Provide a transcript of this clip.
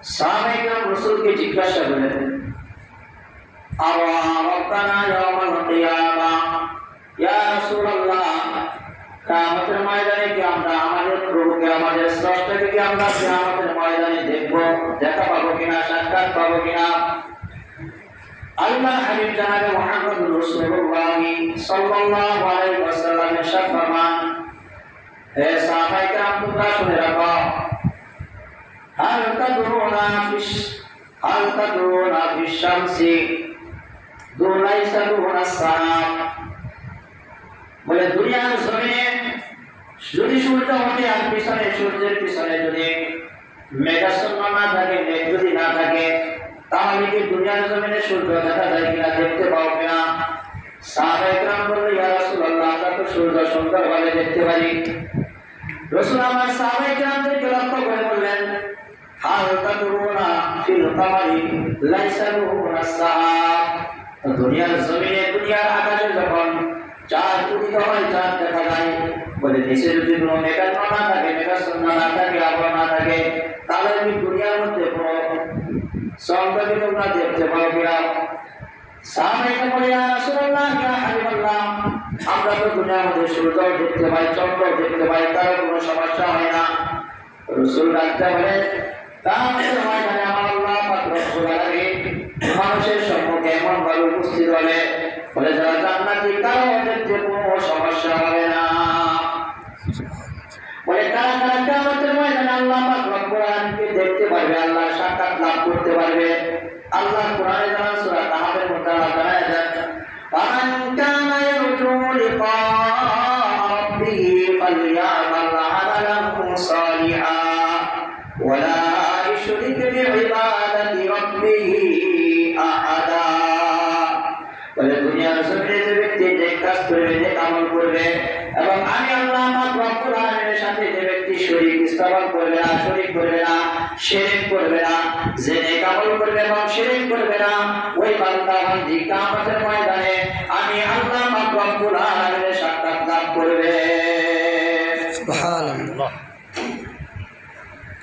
সাহাবায়ে কেরাম রাসূলকে জিজ্ঞাসা করলেন, আওয়া রাব্বানা ইয়াওমাল কিয়ামা, ইয়া রাসূলুল্লাহ, কিয়ামতের ময়দানে কি আমরা আমাদের প্রভুকে, আমাদের স্রষ্টাকে কি আমরা কিয়ামতের ময়দানে দেখব, দেখা পাবো কিনা, সাক্ষাৎ পাবো কিনা? আল্লাহ হাবিব জানাবে মুহাম্মদুর রাসূলুল্লাহ সাল্লাল্লাহু আলাইহি ওয়াসাল্লাম ইরশাদ ফরমান, হে সাহাবায়ে কেরাম তোমরা শুনে রাখো, হাল তাদরুনা ফিশ শামসি দুলাইসা দুনাস সাহাব। বলে দুনিয়ার জমিনে যদি সূর্য ওঠে আর পিছনে সূর্যের পিছনে যদি মেঘাচ্ছন্ন না থাকে, মেঘ যদি না থাকে, তাহলে কি দুনিয়ার জমিনে সূর্য দেখা যায় কিনা, দেখতে পাও কিনা? সাহাবায়ে কেরাম বলল, ইয়া রাসূলুল্লাহ, আমরা তো সূর্য সুন্দরভাবে দেখতে পারি। রাসূল আমার সাহাবায়ে কেরামদেরকে লক্ষ্য করে বললেন, হাল তাদরুনা ফিল কামারি লাইসা দুনাস সাহাব। দুনিয়ার জমিনে, দুনিয়ার আকাশে যখন চাঁদ উদিত হয়, চাঁদ দেখা যায়, বলে নিচে যদি কোনো মেঘাচ্ছন্ন না থাকে, মেঘাচ্ছন্ন না থাকে, আবহাওয়া না থাকে, তাহলে কি দুনিয়ার মধ্যে কোনো চন্দ্রকে তোমরা দেখতে পাও কিনা? সাহাবায়ে বলে, ইয়া রাসূলুল্লাহ, ইয়া হাবিবাল্লাহ, আমরা তো দুনিয়ার মধ্যে সূর্য দেখতে পাই, চন্দ্র দেখতে পাই, তার কোনো সমস্যা হয় না। রাসূল ডাকতে বলে, কিয়ামতের ময়দানে আমার আল্লাহ পাক রব্বুল আলামিন মানুষের সম্মুখে এমন ভাবে উপস্থিত হবে, বলে যারা জান্নাতি তারা দেখতে কোনো সমস্যা হবে না। বলে কারা কারা কিয়ামতের ময়দানে আল্লাহ পাক রব্বুল আলামিনকে দেখতে পারবে, আল্লাহর সাক্ষাৎ লাভ করতে পারবে? আল্লাহ কোরআনে জানান, সূরা কাহফের মধ্যে আল্লাহ জানায় দেন, ফামান কানা ইয়ারজু লিকা রাব্বিহি ফালইয়ামাল আমালান সালিহা ওয়া লা ইউশরিক বিইবাদাতি রাব্বিহি আহাদা। বলে দুনিয়ার জমিনে যে ব্যক্তি নেক কাজ করবে, নেক আমল করবে, এবং আমি আল্লাহ পাক রব্বুল আলামিনের সাথে যে ব্যক্তি শরীক স্থাপন করবে না, শরীক করবে না, শিরক করবে না, যে নেক আমল করবে এবং শিরক করবে না, ওই বান্দা বান্দি কিয়ামতের ময়দানে আমি